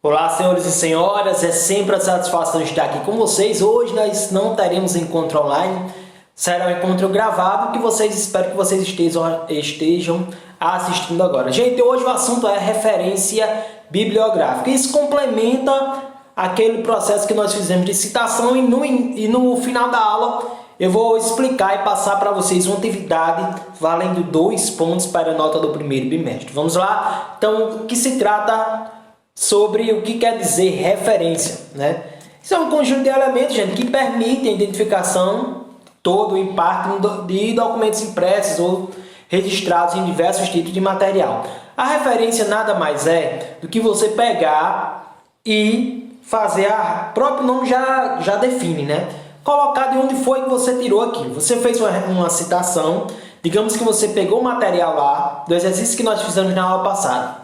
Olá, senhores e senhoras, é sempre a satisfação estar aqui com vocês. Hoje nós não teremos encontro online, será um encontro gravado que espero que vocês estejam assistindo agora. Gente, hoje o assunto é referência bibliográfica. Isso complementa aquele processo que nós fizemos de citação e no final da aula eu vou explicar e passar para vocês uma atividade valendo 2 pontos para a nota do primeiro bimestre. Vamos lá? Então, o que se trata sobre o que quer dizer referência, né? Isso é um conjunto de elementos, gente, que permitem a identificação todo em parte de documentos impressos ou registrados em diversos tipos de material. A referência nada mais é do que você pegar e fazer, o próprio nome já define, né? Colocar de onde foi que você tirou aquilo. Você fez uma citação, digamos que você pegou o material lá, do exercício que nós fizemos na aula passada.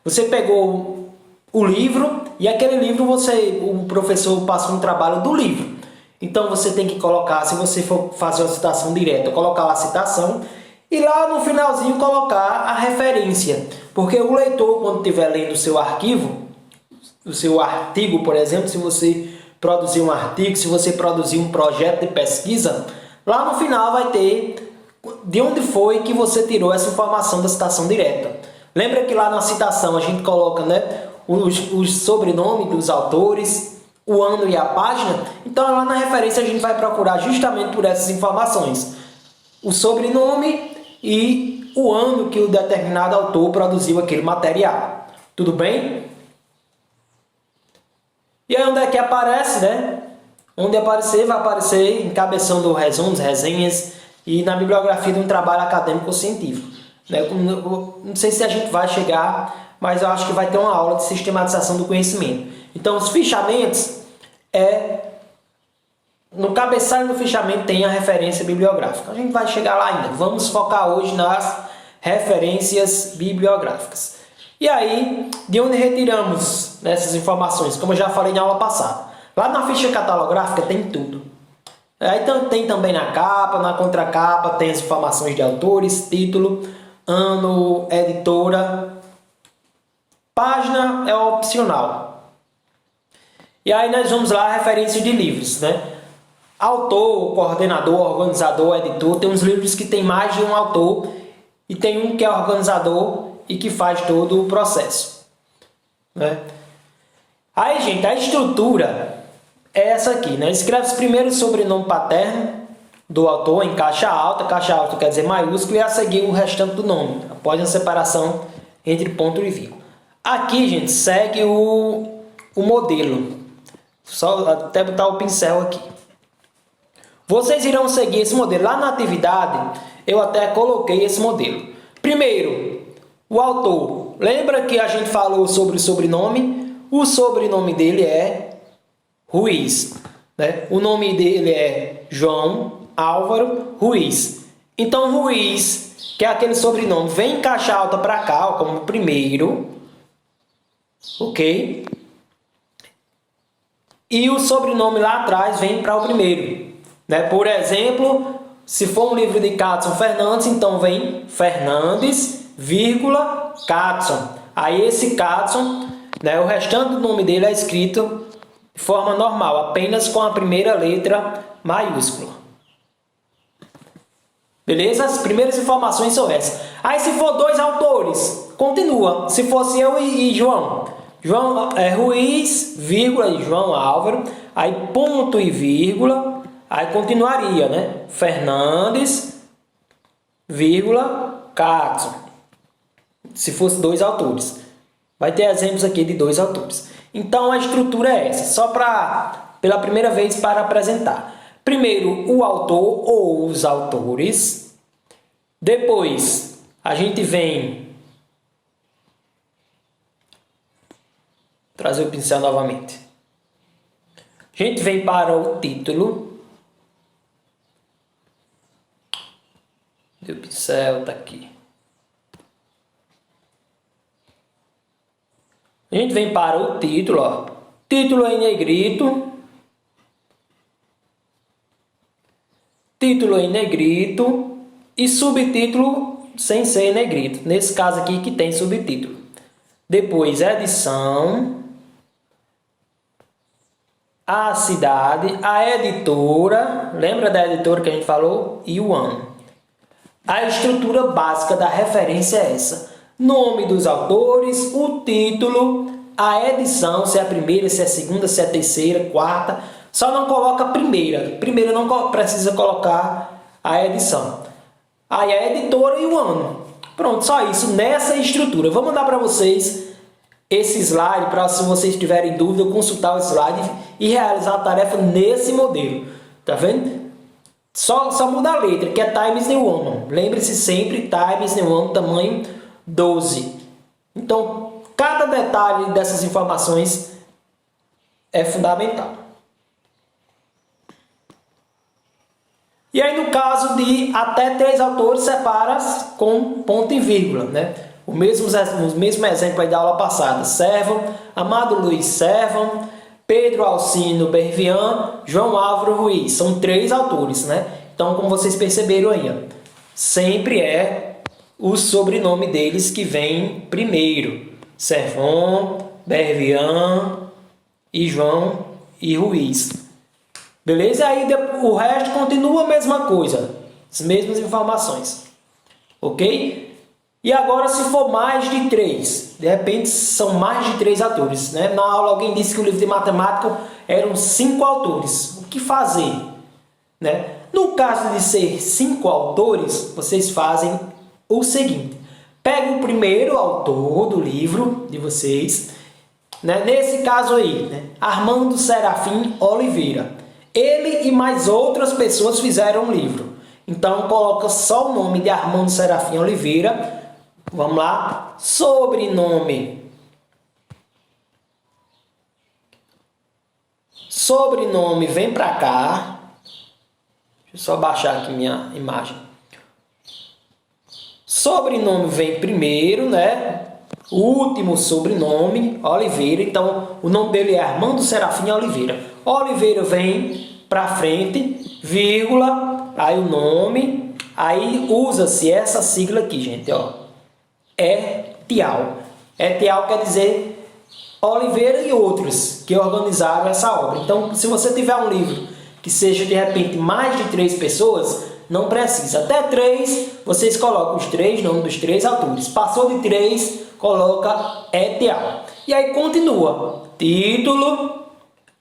Você pegou o livro e aquele livro o professor passou um trabalho do livro. Então você tem que colocar, se você for fazer uma citação direta, colocar lá a citação e lá no finalzinho colocar a referência. Porque o leitor, quando estiver lendo o seu arquivo, o seu artigo, por exemplo, se você produzir um artigo, se você produzir um projeto de pesquisa, lá no final vai ter de onde foi que você tirou essa informação da citação direta. Lembra que lá na citação a gente coloca, né, os sobrenomes dos autores, o ano e a página? Então lá na referência a gente vai procurar justamente por essas informações. O sobrenome e o ano que o determinado autor produziu aquele material. Tudo bem? E aí onde é que aparece, né? Onde aparecer, vai aparecer encabeçando resumos, resenhas e na bibliografia de um trabalho acadêmico ou científico. Não sei se a gente vai chegar, mas eu acho que vai ter uma aula de sistematização do conhecimento. Então, os fichamentos, no cabeçalho do fichamento tem a referência bibliográfica. A gente vai chegar lá ainda. Vamos focar hoje nas referências bibliográficas. E aí, de onde retiramos essas informações? Como eu já falei na aula passada. Lá na ficha catalográfica tem tudo. Aí tem também na capa, na contracapa, tem as informações de autores, título, ano, editora. Página é opcional. E aí nós vamos lá, referência de livros, né? Autor, coordenador, organizador, editor. Tem uns livros que tem mais de um autor e tem um que é organizador e que faz todo o processo, né? Aí, gente, a estrutura é essa aqui, né? Escreve primeiro o sobrenome paterno do autor em caixa alta quer dizer maiúsculo, e a seguir o restante do nome, após a separação entre ponto e vírgula. Aqui, gente, segue o modelo. Só até botar o pincel aqui. Vocês irão seguir esse modelo. Lá na atividade, eu até coloquei esse modelo. Primeiro, o autor. Lembra que a gente falou sobre o sobrenome? O sobrenome dele é Ruiz, né? O nome dele é João Álvaro Ruiz. Então, Ruiz, que é aquele sobrenome, vem em caixa alta para cá, ó, como primeiro. Ok? E o sobrenome lá atrás vem para o primeiro, né? Por exemplo, se for um livro de Katson Fernandes, então vem Fernandes, vírgula, Katson. Aí esse Katson, né, o restante do nome dele é escrito de forma normal, apenas com a primeira letra maiúscula. Beleza? As primeiras informações são essas. Aí se for 2 autores, continua. Se fosse eu e João Ruiz, vírgula, e João Álvaro, aí ponto e vírgula, aí continuaria, né? Fernandes, vírgula, Katson. Se fosse 2 autores. Vai ter exemplos aqui de 2 autores. Então a estrutura é essa, só pela primeira vez para apresentar. Primeiro o autor ou os autores. Depois a gente vem trazer o pincel novamente. A gente vem para o título. O pincel está aqui. A gente vem para o título, ó. Título em negrito. Título em negrito. E subtítulo sem ser em negrito. Nesse caso aqui que tem subtítulo. Depois edição. a cidade, a editora, lembra da editora que a gente falou? E o ano. A estrutura básica da referência é essa. Nome dos autores, o título, a edição, se é a primeira, se é a segunda, se é a terceira, quarta. Só não coloca a primeira. Primeira não precisa colocar a edição. Aí a editora e o ano. Pronto, só isso nessa estrutura. Vou mandar para vocês esse slide para, se vocês tiverem dúvida, consultar o slide e realizar a tarefa nesse modelo. Tá vendo? Só muda a letra, que é Times New Roman. Lembre-se sempre, Times New Roman, tamanho 12. Então, cada detalhe dessas informações é fundamental. E aí, no caso de até 3 autores, separa com ponto e vírgula, né? O mesmo exemplo aí da aula passada. Servan, Amado Luiz Servan, Pedro Alcino Bervian, João Álvaro Ruiz. São 3 autores, né? Então, como vocês perceberam aí, ó, sempre é o sobrenome deles que vem primeiro. Servan, Bervian e João e Ruiz. Beleza? Aí o resto continua a mesma coisa. As mesmas informações. Ok? E agora, se for mais de 3, de repente são mais de 3 autores, né? Na aula alguém disse que o livro de matemática eram 5 autores. O que fazer? Né? No caso de ser 5 autores, vocês fazem o seguinte. Pega o primeiro autor do livro de vocês, né? Nesse caso aí, né? Armando Serafim Oliveira. Ele e mais outras pessoas fizeram um livro. Então, coloca só o nome de Armando Serafim Oliveira. Vamos lá, sobrenome. Sobrenome vem para cá. Deixa eu só baixar aqui minha imagem. Sobrenome vem primeiro, né? O último sobrenome, Oliveira. Então, o nome dele é Armando Serafim Oliveira. Oliveira vem para frente, vírgula, aí o nome. Aí usa-se essa sigla aqui, gente, ó. ETIAL. ETIAL quer dizer Oliveira e outros que organizaram essa obra. Então, se você tiver um livro que seja de repente mais de 3 pessoas, não precisa. Até 3, vocês colocam os 3 nomes dos 3 autores. Passou de 3, coloca ETIAL. E aí continua. Título.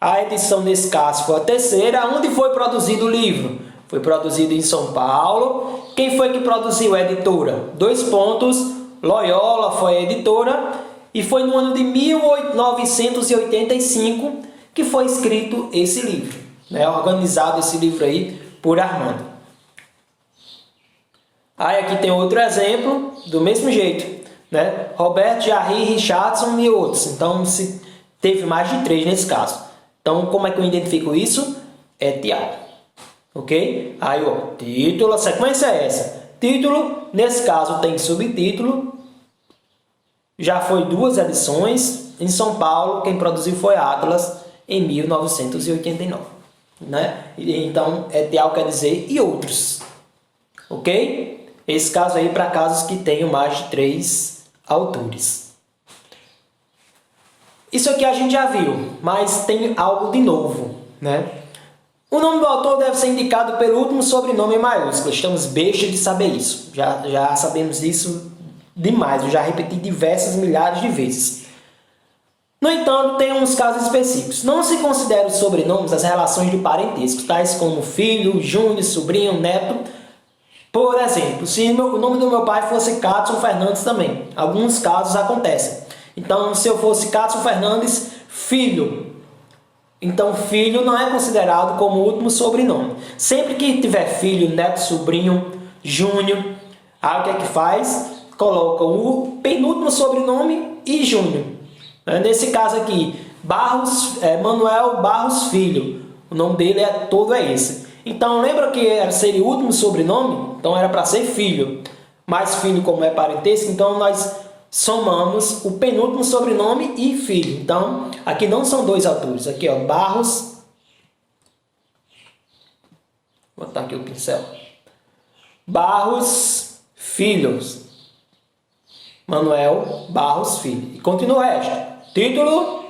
A edição nesse caso foi a terceira. Onde foi produzido o livro? Foi produzido em São Paulo. Quem foi que produziu a editora? 2 pontos. Loyola foi a editora e foi no ano de 1985 que foi escrito esse livro, né? Organizado esse livro aí por Armando. Aí aqui tem outro exemplo do mesmo jeito, né? Roberto Jarry, Richardson e outros. Então se teve mais de 3 nesse caso. Então como é que eu identifico isso? ETIAL. Ok? Aí ó, título, a sequência é essa. Título, nesse caso tem subtítulo. Já foi 2 edições. Em São Paulo, quem produziu foi Atlas em 1989. Né? Então, ETIAL quer dizer e outros. Ok? Esse caso aí para casos que tenham mais de 3 autores. Isso aqui a gente já viu, mas tem algo de novo. Né? O nome do autor deve ser indicado pelo último sobrenome em maiúsculo. Estamos bestas de saber isso. Já sabemos isso demais. Eu já repeti diversas milhares de vezes. No entanto, tem uns casos específicos. Não se considera os sobrenomes as relações de parentesco, tais como filho, júnior, sobrinho, neto. Por exemplo, se o nome do meu pai fosse Catson Fernandes também. Alguns casos acontecem. Então, se eu fosse Catson Fernandes, filho. Então, filho não é considerado como último sobrenome. Sempre que tiver filho, neto, sobrinho, júnior, aí o que é que faz? Coloca o penúltimo sobrenome e júnior. Nesse caso aqui, Manuel Barros Filho. O nome dele todo é esse. Então, lembra que seria o último sobrenome? Então, era para ser filho. Mas filho, como é parentesco, então nós somamos o penúltimo sobrenome e filho. Então, aqui não são 2 autores. Aqui, ó, Barros. Vou botar aqui o pincel. Barros Filhos. Manuel Barros Filho. E continua o resto. Título.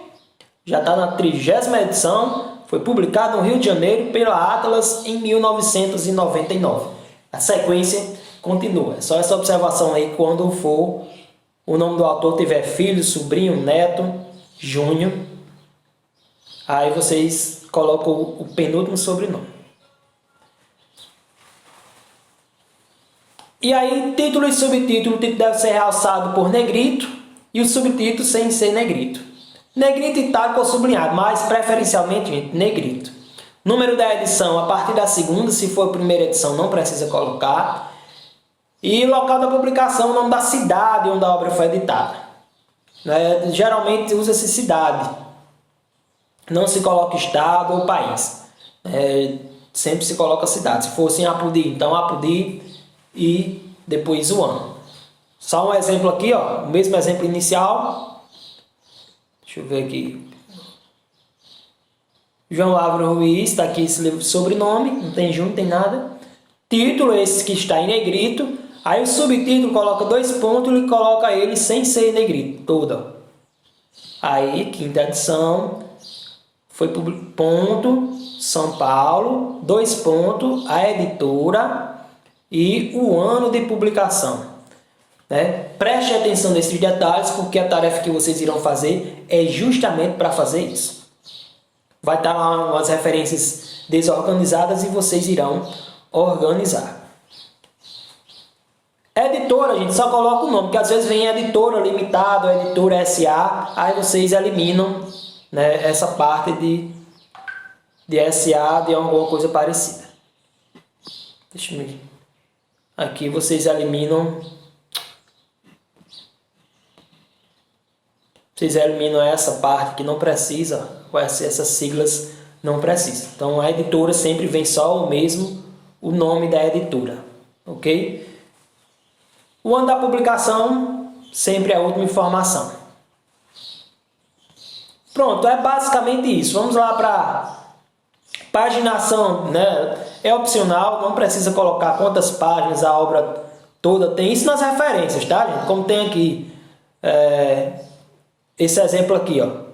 Já está na 30ª edição. Foi publicado no Rio de Janeiro pela Atlas em 1999. A sequência continua. Só essa observação aí quando for o nome do autor tiver filho, sobrinho, neto, júnior. Aí vocês colocam o penúltimo sobrenome. E aí, título e subtítulo. O título deve ser realçado por negrito e o subtítulo sem ser negrito. Negrito, itálico ou sublinhado, mas preferencialmente, gente, negrito. Número da edição, a partir da segunda, se for a primeira edição, não precisa colocar. E local da publicação, o nome da cidade onde a obra foi editada. Geralmente usa-se cidade. Não se coloca estado ou país. Sempre se coloca cidade. Se fosse em Apodi, então Apodi e depois o ano. Só um exemplo aqui, ó, o mesmo exemplo inicial. Deixa eu ver aqui. João Álvaro Ruiz, está aqui esse livro, sobrenome, não tem junto, não tem nada. Título, esse que está em negrito. Aí o subtítulo coloca 2 pontos e coloca ele sem ser negrito, toda. Aí, quinta edição, foi ponto, São Paulo, 2 pontos, a editora e o ano de publicação. Preste atenção nesses detalhes, porque a tarefa que vocês irão fazer é justamente para fazer isso. Vai estar lá umas referências desorganizadas e vocês irão organizar. Editora, gente, só coloca o nome, porque às vezes vem editora limitada, editora SA, aí vocês eliminam, essa parte de SA, de alguma coisa parecida. Deixa eu ver. Aqui vocês eliminam. Vocês eliminam essa parte que não precisa, essas siglas não precisam. Então a editora sempre vem só o nome da editora, ok? O ano da publicação sempre é a última informação. Pronto, é basicamente isso. Vamos lá para paginação, É opcional, não precisa colocar quantas páginas a obra toda tem. Isso nas referências, tá, gente? Como tem aqui esse exemplo aqui, ó.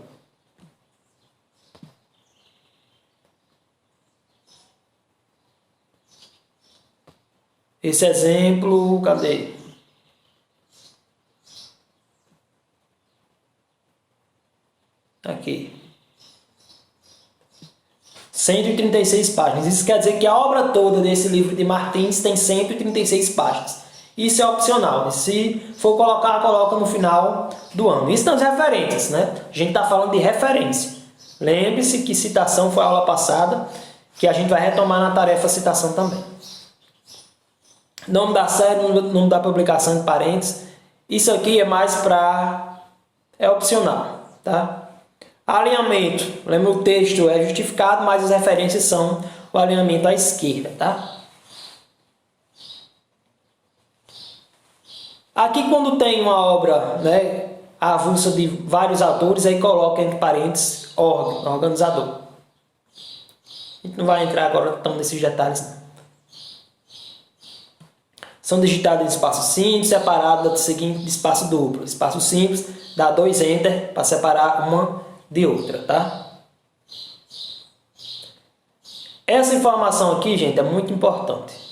Esse exemplo, cadê? Aqui. 136 páginas. Isso quer dizer que a obra toda desse livro de Martins tem 136 páginas. Isso é opcional. Se for colocar, coloca no final do ano. Isso nas referências, A gente está falando de referência. Lembre-se que citação foi a aula passada, que a gente vai retomar na tarefa citação também. Nome da série, nome da publicação de parênteses. Isso aqui é mais para... é opcional, tá? Alinhamento. Lembra, o texto é justificado, mas as referências são o alinhamento à esquerda, tá? Aqui quando tem uma obra, avulsa de vários autores, aí coloca entre parênteses organizador. A gente não vai entrar agora tão nesses detalhes, não. São digitados em espaço simples, separado do seguinte de espaço duplo. Espaço simples, dá 2 enter para separar uma de outra, tá? Essa informação aqui, gente, é muito importante.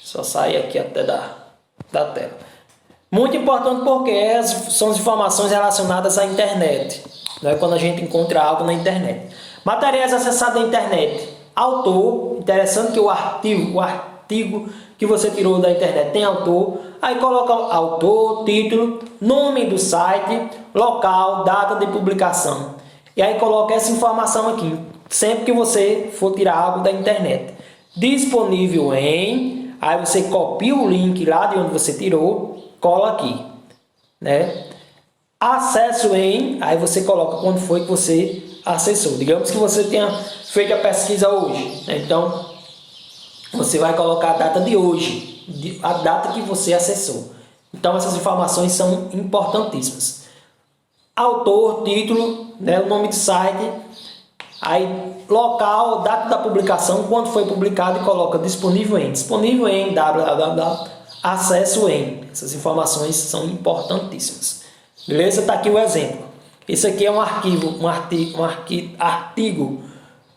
Só sair aqui até da tela. Muito importante porque são as informações relacionadas à internet. Quando a gente encontra algo na internet. Materiais acessados na internet. Autor, interessante que o artigo que você tirou da internet tem autor. Aí coloca autor, título, nome do site, local, data de publicação. E aí coloca essa informação aqui, sempre que você for tirar algo da internet. Disponível em, aí você copia o link lá de onde você tirou, cola aqui, Acesso em, aí você coloca quando foi que você acessou. Digamos que você tenha feito a pesquisa hoje, então você vai colocar a data de hoje, a data que você acessou. Então essas informações são importantíssimas. Autor, título, o nome do site, aí local, data da publicação, quando foi publicado e coloca disponível em www, acesso em. Essas informações são importantíssimas. Beleza? Está aqui o exemplo. Esse aqui é um artigo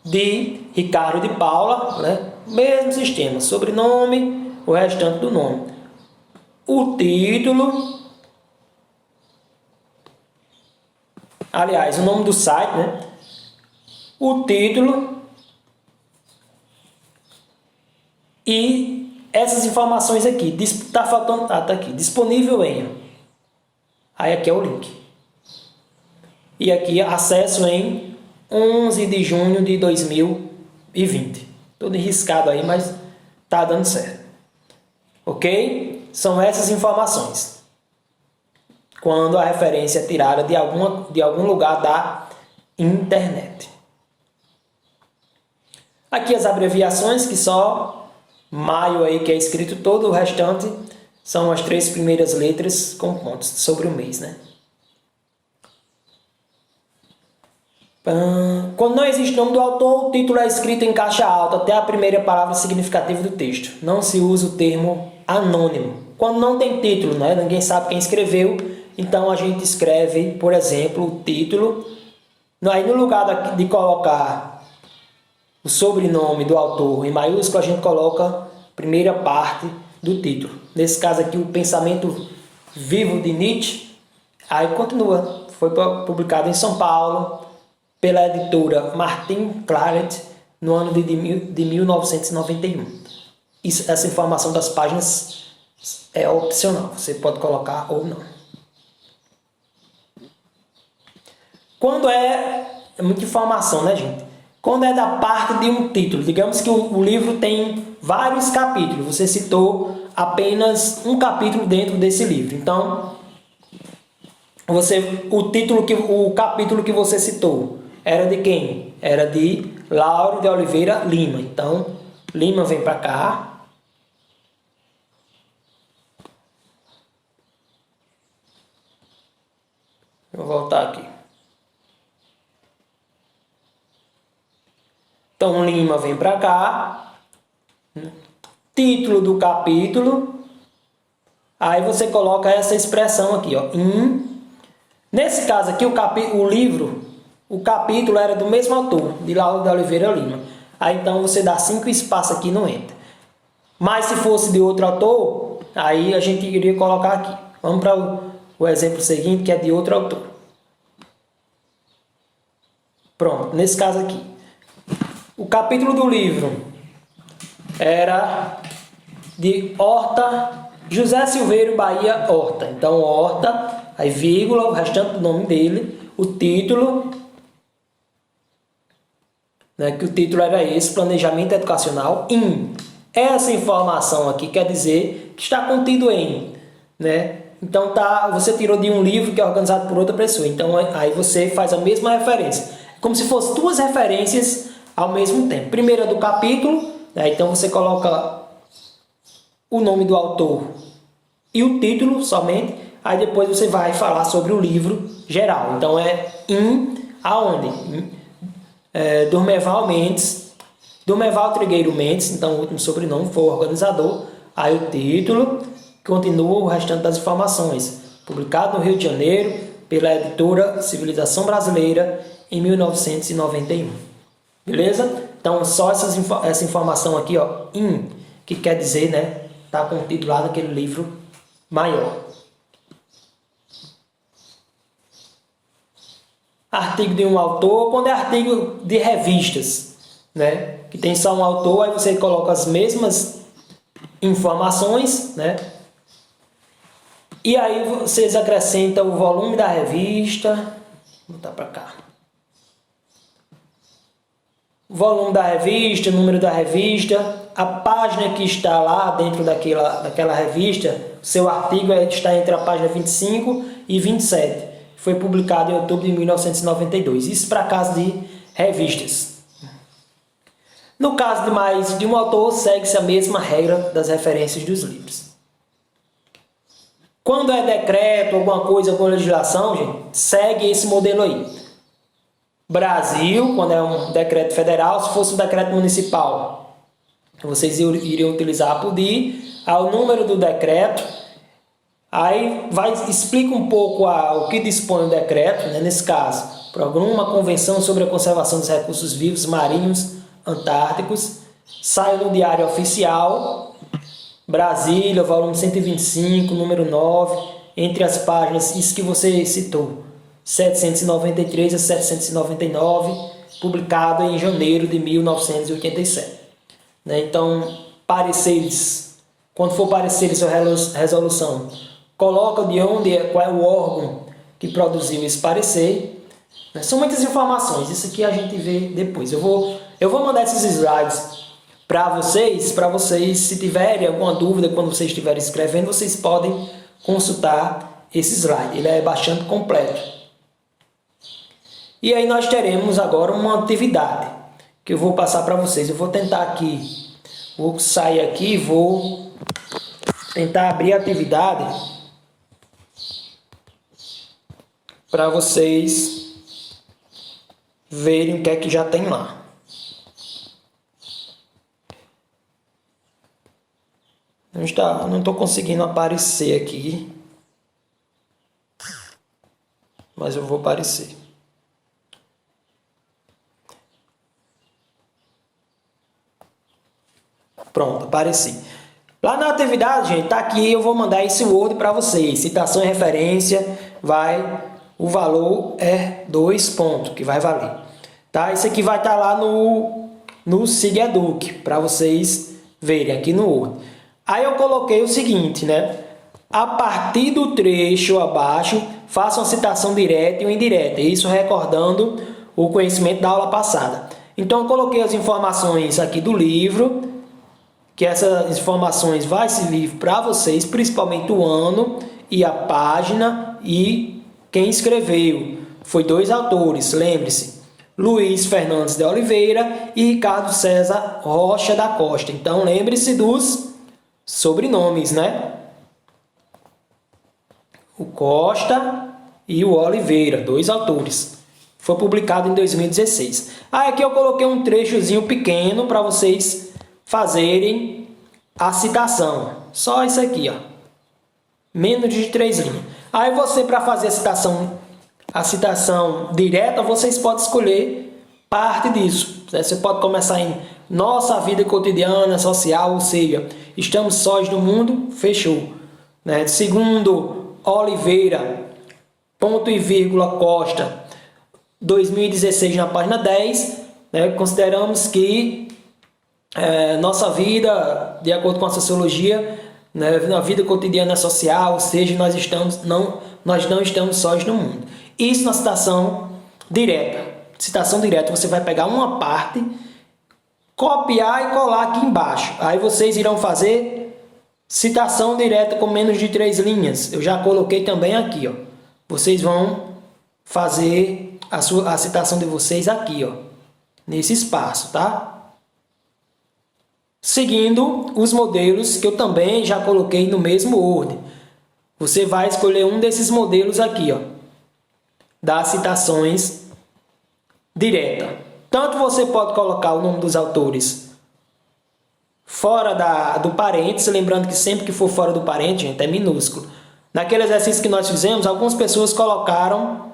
de Ricardo de Paula, né? Mesmo sistema, sobrenome, o restante do nome. O título, aliás, o nome do site, né? O título e essas informações aqui. Tá faltando, tá aqui, disponível em. Aí aqui é o link. E aqui acesso em 11 de junho de 2020. Tudo riscado aí, mas tá dando certo. Ok? São essas informações. Quando a referência é tirada de algum lugar da internet. Aqui as abreviações, que só maio aí que é escrito todo, o restante são as 3 primeiras letras com pontos sobre o mês, né? Quando não existe nome do autor, o título é escrito em caixa alta até a primeira palavra significativa do texto. Não se usa o termo anônimo. Quando não tem título, né? Ninguém sabe quem escreveu, então a gente escreve, por exemplo, o título. Aí no lugar de colocar o sobrenome do autor em maiúsculo, a gente coloca a primeira parte do título. Nesse caso aqui, o Pensamento Vivo de Nietzsche. Aí continua. Foi publicado em São Paulo pela editora Martin Claret no ano de 1991. Essa informação das páginas é opcional. Você pode colocar ou não. Quando é muita informação, né, gente? Quando é da parte de um título, digamos que o livro tem vários capítulos, você citou apenas um capítulo dentro desse livro. Então, o capítulo que você citou era de quem? Era de Lauro de Oliveira Lima. Então, Lima vem para cá. Vou voltar aqui. Então, Lima vem para cá. Título do capítulo. Aí você coloca essa expressão aqui, ó. Nesse caso aqui, o capítulo era do mesmo autor, de Lauro de Oliveira Lima. Aí então você dá 5 espaços aqui no Enter. Mas se fosse de outro autor, aí a gente iria colocar aqui. Vamos para o exemplo seguinte, que é de outro autor. Pronto, nesse caso aqui. O capítulo do livro era de Horta, José Silveiro Bahia Horta. Então, Horta, aí vírgula, o restante do nome dele, o título, né, que o título era esse, Planejamento Educacional, Essa informação aqui quer dizer que está contido em, né? Então, você tirou de um livro que é organizado por outra pessoa. Então, aí você faz a mesma referência. Como se fossem 2 referências ao mesmo tempo. Primeira do capítulo, né? Então você coloca o nome do autor e o título somente. Aí depois você vai falar sobre o livro geral. Então aonde? Durmeval Mendes, Durmeval Trigueiro Mendes, então o último sobrenome foi o organizador. Aí o título, continua o restante das informações. Publicado no Rio de Janeiro pela editora Civilização Brasileira em 1991. Beleza? Então, só essa informação aqui, ó, que quer dizer, né, tá contido lá naquele livro maior. Artigo de um autor, quando é artigo de revistas, né, que tem só um autor, aí você coloca as mesmas informações, né, e aí vocês acrescentam o volume da revista, vou botar para cá. Volume da revista, número da revista, a página que está lá dentro daquela revista, seu artigo está entre a página 25 e 27. Foi publicado em outubro de 1992. Isso para caso de revistas. No caso de mais de um autor, segue-se a mesma regra das referências dos livros. Quando é decreto, alguma coisa com legislação, gente, segue esse modelo aí. Brasil, quando é um decreto federal, se fosse um decreto municipal, vocês iriam utilizar a PUDI, ao número do decreto, Aí explica um pouco o que dispõe o decreto, né? Nesse caso, Programa Convenção sobre a Conservação dos Recursos Vivos Marinhos Antárticos, sai no Diário Oficial, Brasília, volume 125, número 9, entre as páginas, isso que você citou, 793 a 799, publicado em janeiro de 1987. Né? Então, pareceres, quando for parecer sua resolução, coloca de onde qual é o órgão que produziu esse parecer. Né? São muitas informações, isso aqui a gente vê depois. Eu vou mandar esses slides para vocês, se tiverem alguma dúvida quando vocês estiverem escrevendo, vocês podem consultar esse slide, ele é bastante completo. E aí nós teremos agora uma atividade que eu vou passar para vocês. Eu vou tentar aqui, vou sair aqui, vou tentar abrir a atividade para vocês verem o que é que já tem lá. Não estou conseguindo aparecer aqui, mas eu vou aparecer. Pronto, apareci. Lá na atividade, gente, tá aqui, eu vou mandar esse Word para vocês. Citação e referência, o valor é 2 pontos, que vai valer. Tá? Isso aqui vai estar lá no SIGEDUC, para vocês verem aqui no Word. Aí eu coloquei o seguinte, né? A partir do trecho abaixo, faça uma citação direta e uma indireta. Isso recordando o conhecimento da aula passada. Então eu coloquei as informações aqui do livro, que essas informações vai servir para vocês, principalmente o ano e a página e quem escreveu. Foi 2 autores, lembre-se, Luiz Fernandes de Oliveira e Ricardo César Rocha da Costa. Então lembre-se dos sobrenomes, né? O Costa e o Oliveira, 2 autores. Foi publicado em 2016. Aí aqui eu coloquei um trechozinho pequeno para vocês fazerem a citação. Só isso aqui, ó. Menos de 3 linhas. Aí você, para fazer a citação direta, vocês podem escolher parte disso. Você pode começar em nossa vida cotidiana, social, ou seja, estamos sós no mundo, fechou. Né? Segundo Oliveira, ponto e vírgula, Costa, 2016, na página 10, né? Consideramos que nossa vida, de acordo com a sociologia, né, na vida cotidiana social, ou seja, nós não estamos sós no mundo. Isso na citação direta. Citação direta, você vai pegar uma parte, copiar e colar aqui embaixo. Aí vocês irão fazer citação direta com menos de 3 linhas. Eu já coloquei também aqui, ó. Vocês vão fazer a citação de vocês aqui, ó, nesse espaço, tá? Seguindo os modelos que eu também já coloquei no mesmo ordem. Você vai escolher um desses modelos aqui, ó, das citações direta. Tanto você pode colocar o nome dos autores fora do parênteses, lembrando que sempre que for fora do parênteses, gente, é minúsculo. Naquele exercício que nós fizemos, algumas pessoas colocaram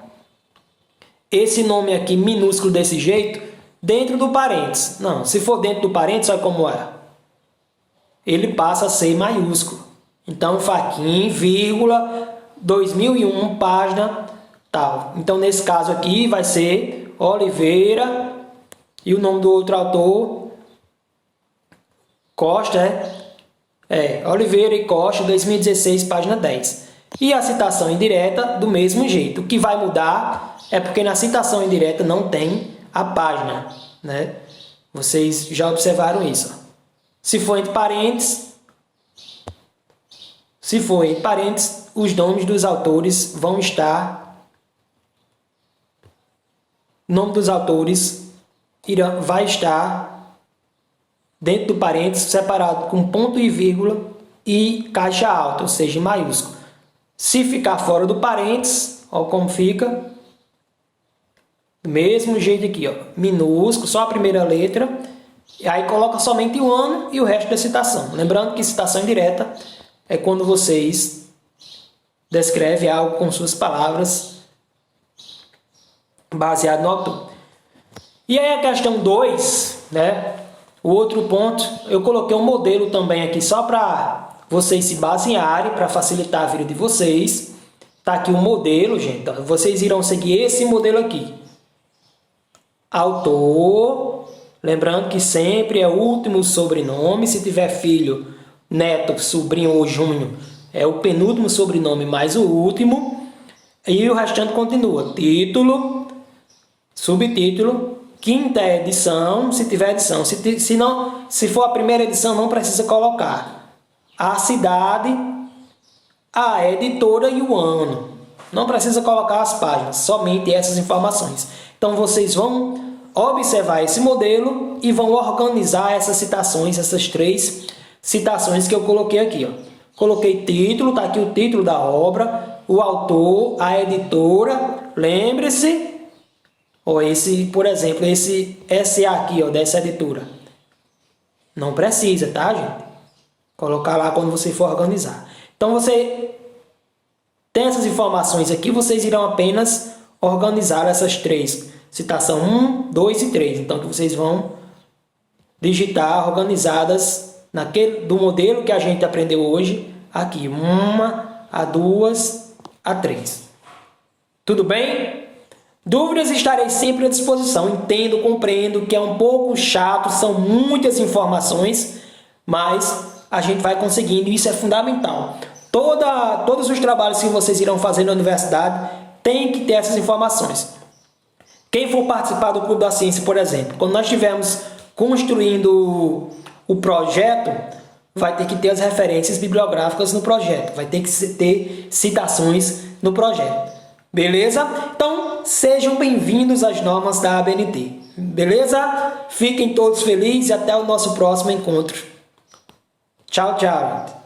esse nome aqui minúsculo desse jeito dentro do parênteses. Não, se for dentro do parênteses, olha como é. Ele passa a ser maiúsculo. Então, Fachin, vírgula, 2001, página tal. Então, nesse caso aqui, vai ser Oliveira e o nome do outro autor, Costa, Oliveira e Costa, 2016, página 10. E a citação indireta, do mesmo jeito. O que vai mudar é porque na citação indireta não tem a página, né? Vocês já observaram isso, ó. Se for entre parênteses, os nomes dos autores vão estar. O nome dos autores vai estar dentro do parênteses, separado com ponto e vírgula e caixa alta, ou seja, em maiúsculo. Se ficar fora do parênteses, olha como fica. Do mesmo jeito aqui, ó, minúsculo, só a primeira letra. E aí coloca somente o ano e o resto da citação. Lembrando que citação indireta é quando vocês descreve algo com suas palavras, baseado no autor. E aí a questão 2, né? O outro ponto, eu coloquei um modelo também aqui só para vocês se basearem, para facilitar a vida de vocês. Tá aqui o modelo, gente. Então, vocês irão seguir esse modelo aqui. Autor, lembrando que sempre é o último sobrenome. Se tiver filho, neto, sobrinho ou junho, é o penúltimo sobrenome mais o último. E o restante continua. Título, subtítulo, quinta edição, se tiver edição. Se for a primeira edição, não precisa colocar a cidade, a editora e o ano. Não precisa colocar as páginas, somente essas informações. Então vocês vão observar esse modelo e vão organizar essas citações, essas 3 citações que eu coloquei aqui. Ó. Coloquei título, está aqui o título da obra, o autor, a editora. Lembre-se, esse, por exemplo, esse SA aqui, ó, dessa editora. Não precisa, tá, gente? Colocar lá quando você for organizar. Então, você tem essas informações aqui, vocês irão apenas organizar essas 3. Citação 1, 2 e 3. Então, que vocês vão digitar organizadas do modelo que a gente aprendeu hoje, aqui. 1, a 2, a 3. Tudo bem? Dúvidas, estarei sempre à disposição. Entendo, compreendo que é um pouco chato, são muitas informações, mas a gente vai conseguindo e isso é fundamental. Todos os trabalhos que vocês irão fazer na universidade tem que ter essas informações. Quem for participar do Clube da Ciência, por exemplo, quando nós estivermos construindo o projeto, vai ter que ter as referências bibliográficas no projeto, vai ter que ter citações no projeto. Beleza? Então, sejam bem-vindos às normas da ABNT. Beleza? Fiquem todos felizes e até o nosso próximo encontro. Tchau, tchau.